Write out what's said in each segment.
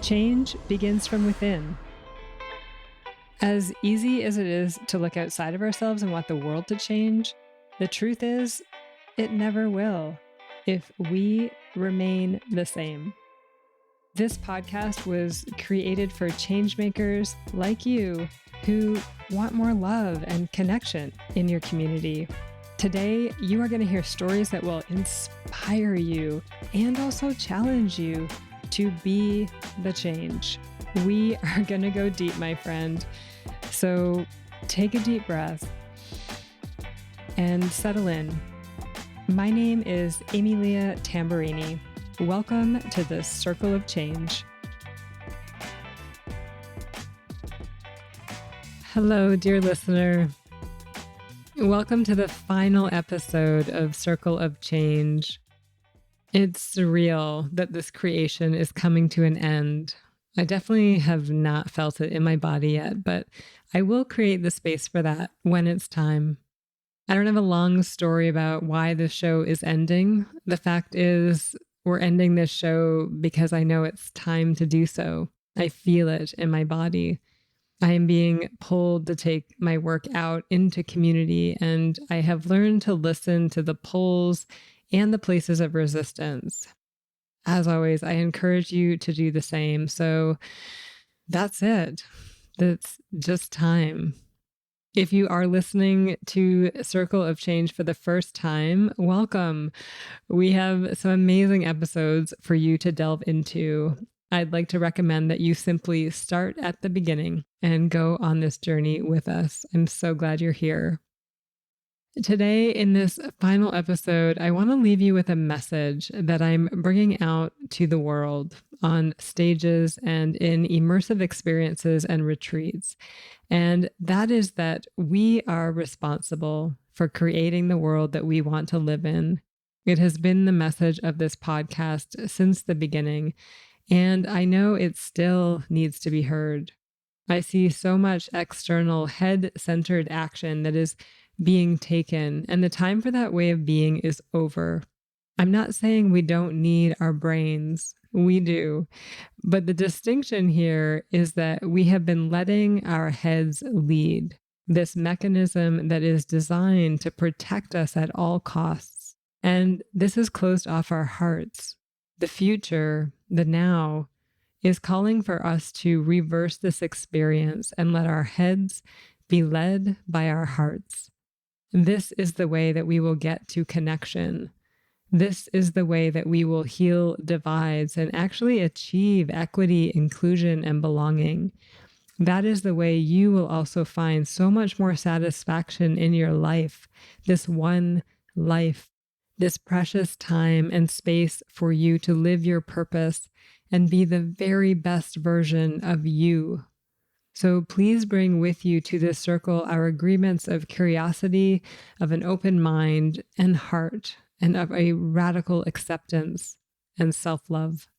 Change begins from within. As easy as it is to look outside of ourselves and want the world to change, the truth is, it never will if we remain the same. This podcast was created for changemakers like you who want more love and connection in your community. Today, you are going to hear stories that will inspire you and also challenge you to be the change. We are going to go deep, my friend. So take a deep breath and settle in. My name is Emilia Tamburini. Welcome to the Circle of Change. Hello, dear listener. Welcome to the final episode of Circle of Change. It's surreal that this creation is coming to an end. I definitely have not felt it in my body yet, but I will create the space for that when it's time. I don't have a long story about why this show is ending. The fact is, we're ending this show because I know it's time to do so. I feel it in my body. I am being pulled to take my work out into community, and I have learned to listen to the pulls and the places of resistance. As always, I encourage you to do the same. So that's it. That's just time. If you are listening to Circle of Change for the first time, welcome. We have some amazing episodes for you to delve into. I'd like to recommend that you simply start at the beginning and go on this journey with us. I'm so glad you're here. Today, in this final episode, I want to leave you with a message that I'm bringing out to the world on stages and in immersive experiences and retreats. And that is that we are responsible for creating the world that we want to live in. It has been the message of this podcast since the beginning, and I know it still needs to be heard. I see so much external head-centered action that is being taken, and the time for that way of being is over. I'm not saying we don't need our brains. We do. But the distinction here is that we have been letting our heads lead, this mechanism that is designed to protect us at all costs. And this has closed off our hearts. The future, the now, is calling for us to reverse this experience and let our heads be led by our hearts. This is the way that we will get to connection. This is the way that we will heal divides and actually achieve equity, inclusion, and belonging. That is the way you will also find so much more satisfaction in your life, this one life, this precious time and space for you to live your purpose and be the very best version of you. So please bring with you to this circle our agreements of curiosity, of an open mind and heart, and of a radical acceptance and self-love.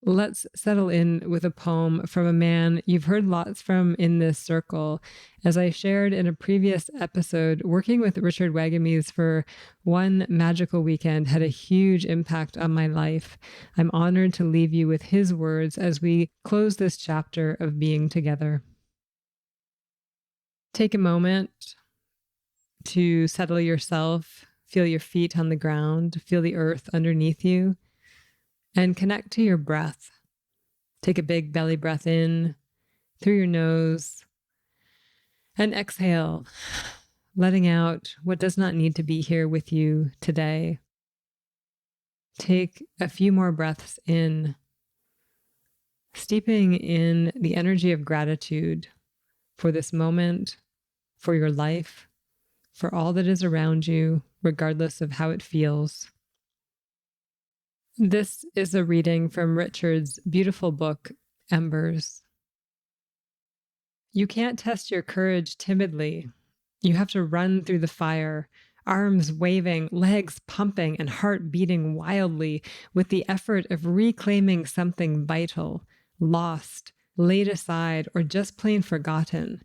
Let's settle in with a poem from a man you've heard lots from in this circle. As I shared in a previous episode, working with Richard Wagamese for one magical weekend had a huge impact on my life. I'm honored to leave you with his words as we close this chapter of being together. Take a moment to settle yourself, feel your feet on the ground, feel the earth underneath you, and connect to your breath. Take a big belly breath in through your nose and exhale, letting out what does not need to be here with you today. Take a few more breaths in, steeping in the energy of gratitude for this moment, for your life, for all that is around you, regardless of how it feels. This is a reading from Richard's beautiful book, Embers. You can't test your courage timidly. You have to run through the fire, arms waving, legs pumping, and heart beating wildly with the effort of reclaiming something vital, lost, laid aside, or just plain forgotten.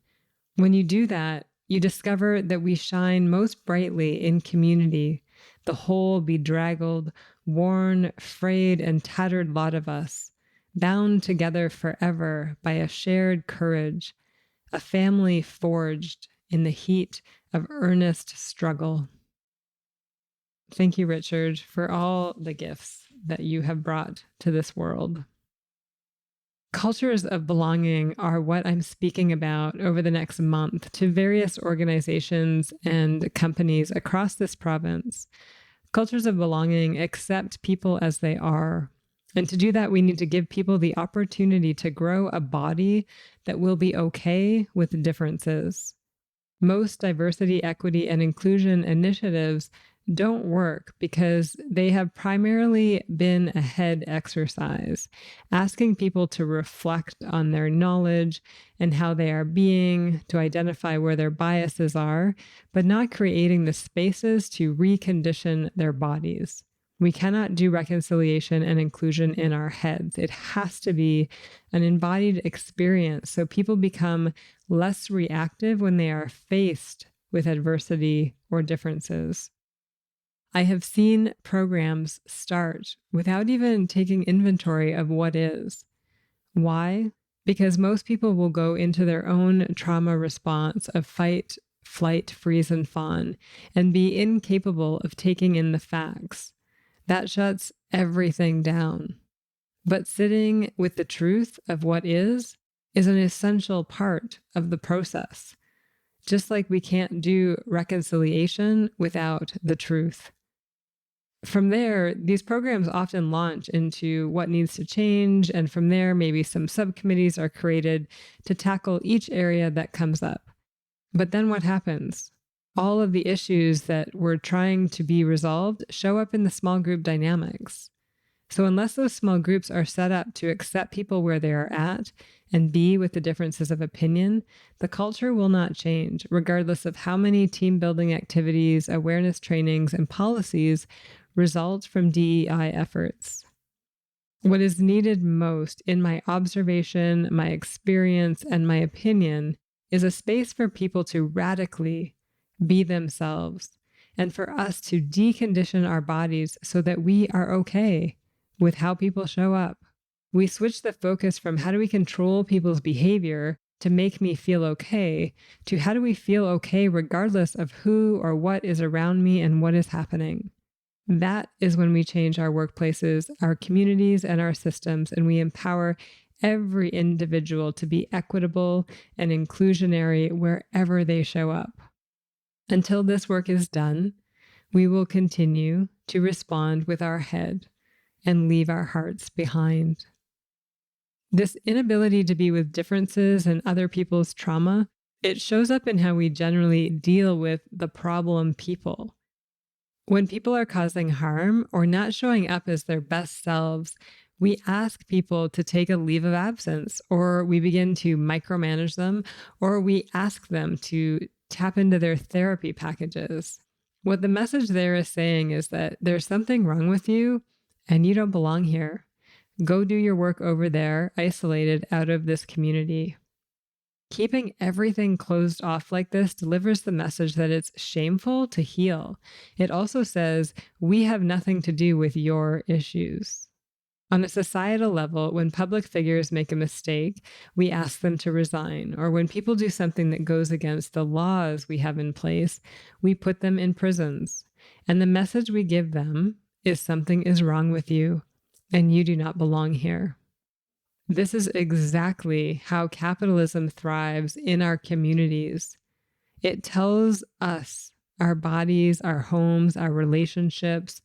When you do that, you discover that we shine most brightly in community, the whole bedraggled, worn, frayed, and tattered lot of us, bound together forever by a shared courage, a family forged in the heat of earnest struggle. Thank you, Richard, for all the gifts that you have brought to this world. Cultures of belonging are what I'm speaking about over the next month to various organizations and companies across this province. Cultures of belonging accept people as they are. And to do that, we need to give people the opportunity to grow a body that will be okay with differences. Most diversity, equity, and inclusion initiatives don't work because they have primarily been a head exercise, asking people to reflect on their knowledge and how they are being, to identify where their biases are, but not creating the spaces to recondition their bodies. We cannot do reconciliation and inclusion in our heads. It has to be an embodied experience so people become less reactive when they are faced with adversity or differences. I have seen programs start without even taking inventory of what is. Why? Because most people will go into their own trauma response of fight, flight, freeze, and fawn, and be incapable of taking in the facts. That shuts everything down. But sitting with the truth of what is an essential part of the process. Just like we can't do reconciliation without the truth. From there, these programs often launch into what needs to change, and from there, maybe some subcommittees are created to tackle each area that comes up. But then what happens? All of the issues that were trying to be resolved show up in the small group dynamics. So unless those small groups are set up to accept people where they are at and be with the differences of opinion, the culture will not change, regardless of how many team building activities, awareness trainings, and policies result from DEI efforts. What is needed most, in my observation, my experience, and my opinion, is a space for people to radically be themselves and for us to decondition our bodies so that we are okay with how people show up. We switch the focus from how do we control people's behavior to make me feel okay to how do we feel okay regardless of who or what is around me and what is happening. That is when we change our workplaces, our communities, and our systems, and we empower every individual to be equitable and inclusionary wherever they show up. Until this work is done, we will continue to respond with our head and leave our hearts behind. This inability to be with differences and other people's trauma, it shows up in how we generally deal with the problem people. When people are causing harm or not showing up as their best selves, we ask people to take a leave of absence, or we begin to micromanage them, or we ask them to tap into their therapy packages. What the message there is saying is that there's something wrong with you and you don't belong here. Go do your work over there, isolated out of this community. Keeping everything closed off like this delivers the message that it's shameful to heal. It also says, we have nothing to do with your issues. On a societal level, when public figures make a mistake, we ask them to resign. Or when people do something that goes against the laws we have in place, we put them in prisons. And the message we give them is something is wrong with you, and you do not belong here. This is exactly how capitalism thrives in our communities. It tells us, our bodies, our homes, our relationships,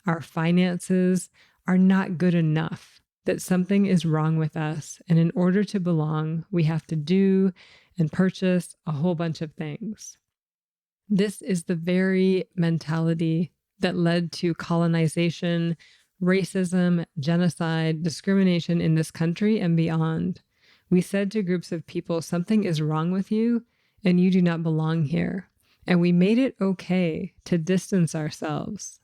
our finances are not good enough, that something is wrong with us. And in order to belong, we have to do and purchase a whole bunch of things. This is the very mentality that led to colonization, racism, genocide, discrimination in this country and beyond. We said to groups of people, something is wrong with you and you do not belong here. And we made it okay to distance ourselves.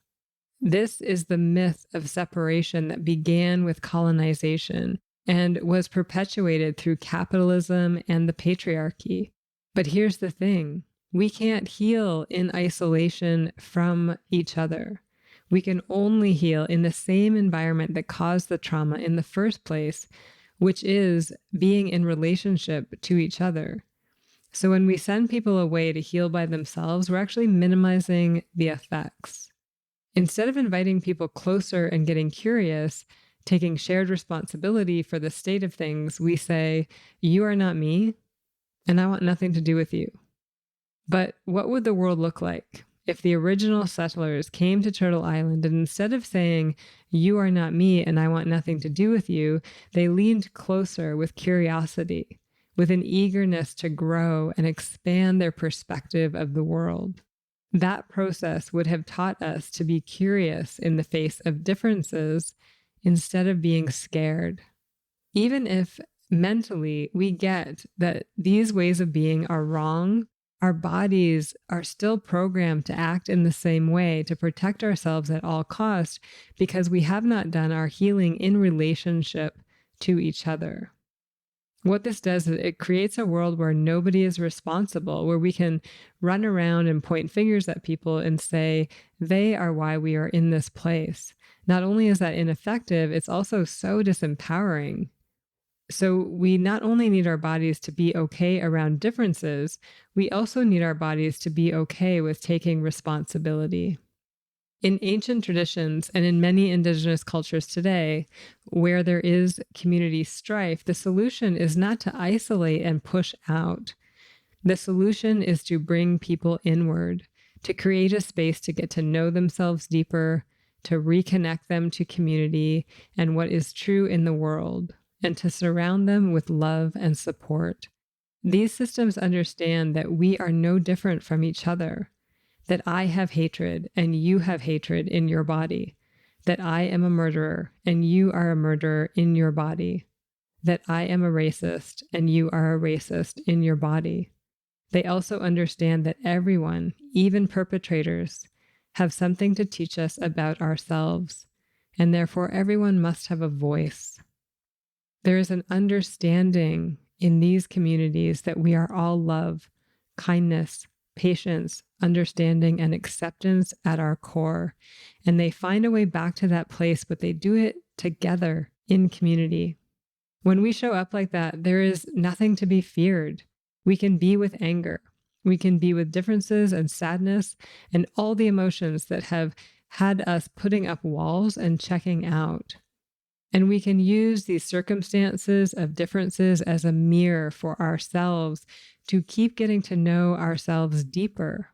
This is the myth of separation that began with colonization and was perpetuated through capitalism and the patriarchy. But here's the thing. We can't heal in isolation from each other. We can only heal in the same environment that caused the trauma in the first place, which is being in relationship to each other. So when we send people away to heal by themselves, we're actually minimizing the effects. Instead of inviting people closer and getting curious, taking shared responsibility for the state of things, we say, you are not me, and I want nothing to do with you. But what would the world look like if the original settlers came to Turtle Island and instead of saying, you are not me and I want nothing to do with you, they leaned closer with curiosity, with an eagerness to grow and expand their perspective of the world? That process would have taught us to be curious in the face of differences instead of being scared. Even if mentally we get that these ways of being are wrong, our bodies are still programmed to act in the same way to protect ourselves at all costs because we have not done our healing in relationship to each other. What this does is it creates a world where nobody is responsible, where we can run around and point fingers at people and say, they are why we are in this place. Not only is that ineffective, it's also so disempowering. So we not only need our bodies to be okay around differences, we also need our bodies to be okay with taking responsibility. In ancient traditions and in many indigenous cultures today, where there is community strife, the solution is not to isolate and push out. The solution is to bring people inward, to create a space to get to know themselves deeper, to reconnect them to community and what is true in the world, and to surround them with love and support. These systems understand that we are no different from each other, that I have hatred and you have hatred in your body, that I am a murderer and you are a murderer in your body, that I am a racist and you are a racist in your body. They also understand that everyone, even perpetrators, have something to teach us about ourselves, and therefore everyone must have a voice. There is an understanding in these communities that we are all love, kindness, patience, understanding, and acceptance at our core. And they find a way back to that place, but they do it together in community. When we show up like that, there is nothing to be feared. We can be with anger. We can be with differences and sadness and all the emotions that have had us putting up walls and checking out. And we can use these circumstances of differences as a mirror for ourselves to keep getting to know ourselves deeper.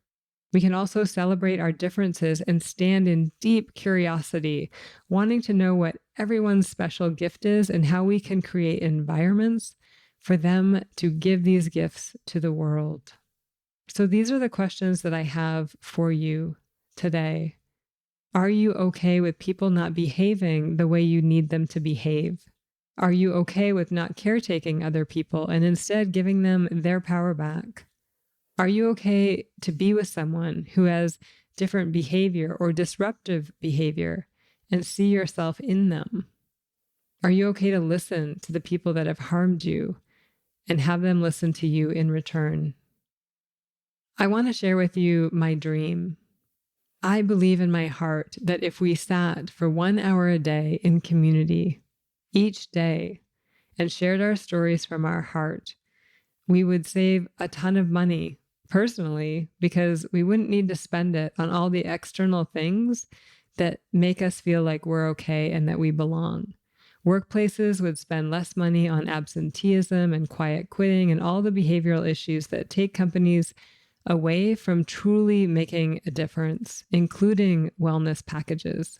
We can also celebrate our differences and stand in deep curiosity, wanting to know what everyone's special gift is and how we can create environments for them to give these gifts to the world. So these are the questions that I have for you today. Are you okay with people not behaving the way you need them to behave? Are you okay with not caretaking other people and instead giving them their power back? Are you okay to be with someone who has different behavior or disruptive behavior and see yourself in them? Are you okay to listen to the people that have harmed you and have them listen to you in return? I want to share with you my dream. I believe in my heart that if we sat for 1 hour a day in community each day and shared our stories from our heart, we would save a ton of money personally because we wouldn't need to spend it on all the external things that make us feel like we're okay and that we belong. Workplaces would spend less money on absenteeism and quiet quitting and all the behavioral issues that take companies away from truly making a difference, including wellness packages.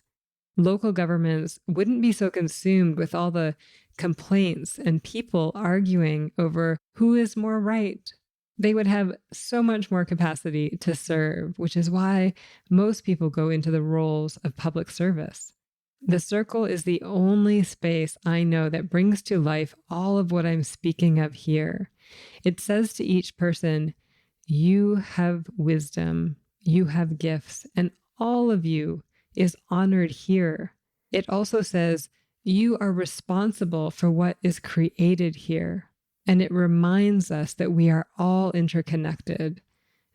Local governments wouldn't be so consumed with all the complaints and people arguing over who is more right. They would have so much more capacity to serve, which is why most people go into the roles of public service. The circle is the only space I know that brings to life all of what I'm speaking of here. It says to each person, you have wisdom, you have gifts, and all of you is honored here. It also says you are responsible for what is created here. And it reminds us that we are all interconnected,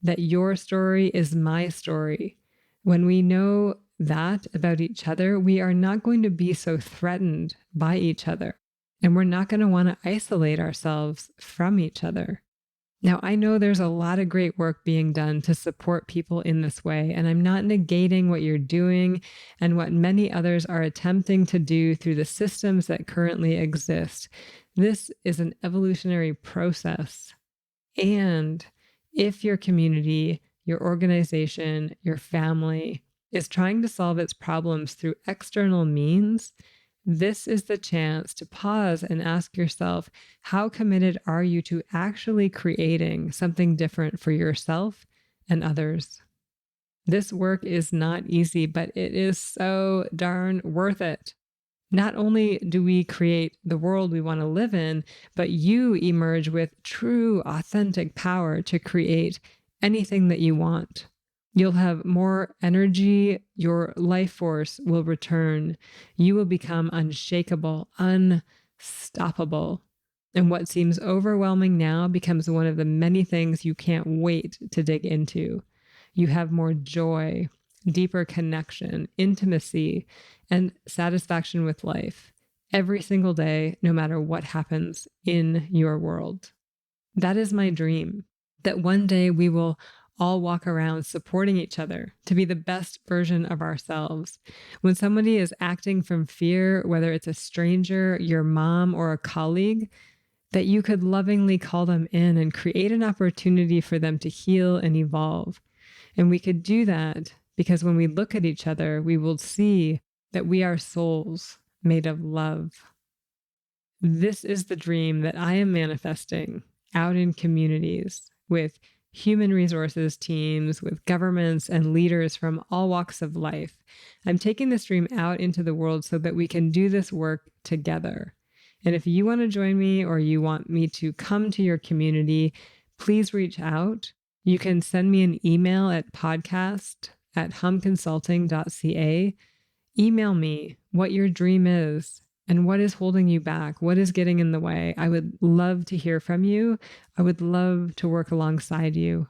that your story is my story. When we know that about each other, we are not going to be so threatened by each other. And we're not going to want to isolate ourselves from each other. Now, I know there's a lot of great work being done to support people in this way, and I'm not negating what you're doing and what many others are attempting to do through the systems that currently exist. This is an evolutionary process. And if your community, your organization, your family is trying to solve its problems through external means, this is the chance to pause and ask yourself, how committed are you to actually creating something different for yourself and others? This work is not easy, but it is so darn worth it. Not only do we create the world we want to live in, but you emerge with true, authentic power to create anything that you want. You'll have more energy, your life force will return, you will become unshakable, unstoppable. And what seems overwhelming now becomes one of the many things you can't wait to dig into. You have more joy, deeper connection, intimacy, and satisfaction with life every single day, no matter what happens in your world. That is my dream, that one day we will all walk around supporting each other to be the best version of ourselves. When somebody is acting from fear, whether it's a stranger, your mom, or a colleague, that you could lovingly call them in and create an opportunity for them to heal and evolve. And we could do that because when we look at each other, we will see that we are souls made of love. This is the dream that I am manifesting out in communities with human resources teams, with governments and leaders from all walks of life. I'm taking this dream out into the world so that we can do this work together. And if you want to join me or you want me to come to your community, please reach out. You can send me an email at podcast@humconsulting.ca. Email me what your dream is and what is holding you back, what is getting in the way. I would love to hear from you. I would love to work alongside you.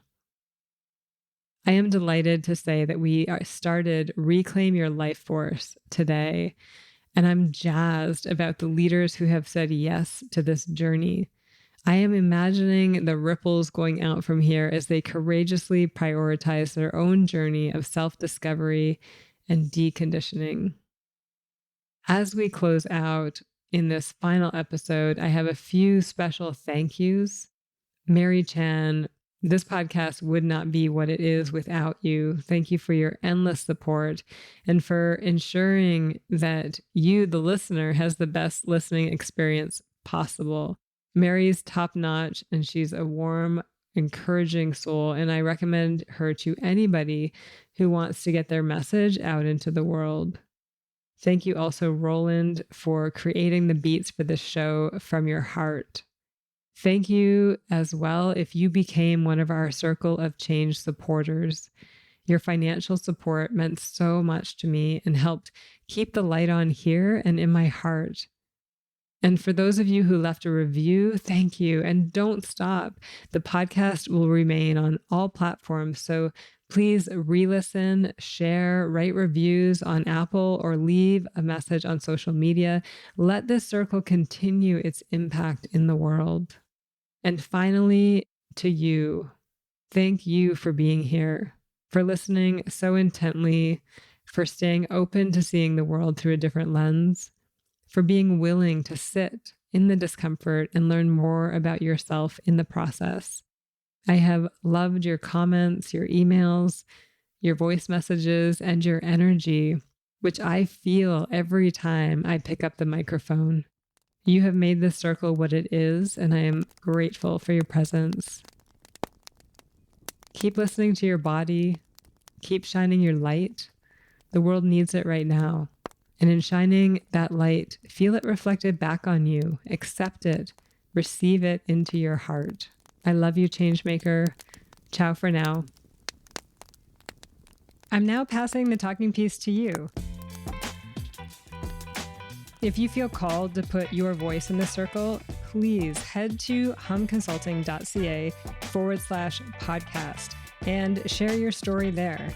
I am delighted to say that we started Reclaim Your Life Force today, and I'm jazzed about the leaders who have said yes to this journey. I am imagining the ripples going out from here as they courageously prioritize their own journey of self-discovery and deconditioning. As we close out in this final episode, I have a few special thank yous. Mary Chan, this podcast would not be what it is without you. Thank you for your endless support and for ensuring that you, the listener, has the best listening experience possible. Mary's top-notch, and she's a warm, encouraging soul, and I recommend her to anybody who wants to get their message out into the world. Thank you also, Roland, for creating the beats for this show from your heart. Thank you as well if you became one of our Circle of Change supporters. Your financial support meant so much to me and helped keep the light on here and in my heart. And for those of you who left a review, thank you. And don't stop. The podcast will remain on all platforms. So please re-listen, share, write reviews on Apple, or leave a message on social media. Let this circle continue its impact in the world. And finally, to you, thank you for being here, for listening so intently, for staying open to seeing the world through a different lens, for being willing to sit in the discomfort and learn more about yourself in the process. I have loved your comments, your emails, your voice messages, and your energy, which I feel every time I pick up the microphone. You have made this circle what it is, and I am grateful for your presence. Keep listening to your body. Keep shining your light. The world needs it right now. And in shining that light, feel it reflected back on you. Accept it. Receive it into your heart. I love you, Changemaker. Ciao for now. I'm now passing the talking piece to you. If you feel called to put your voice in the circle, please head to humconsulting.ca/podcast and share your story there.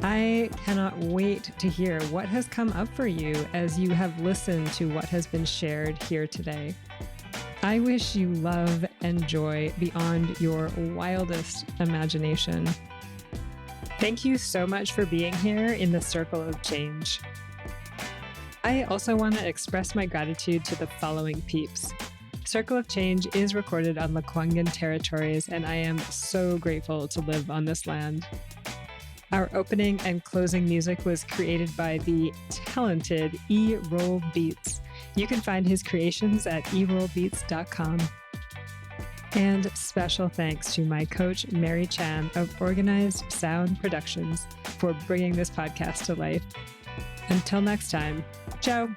I cannot wait to hear what has come up for you as you have listened to what has been shared here today. I wish you love and joy beyond your wildest imagination. Thank you so much for being here in the Circle of Change. I also want to express my gratitude to the following peeps. Circle of Change is recorded on the ʷəŋən territories, and I am so grateful to live on this land. Our opening and closing music was created by the talented E-Roll Beats. You can find his creations at erollbeats.com. And special thanks to my coach, Mary Chan of Organized Sound Productions, for bringing this podcast to life. Until next time, ciao.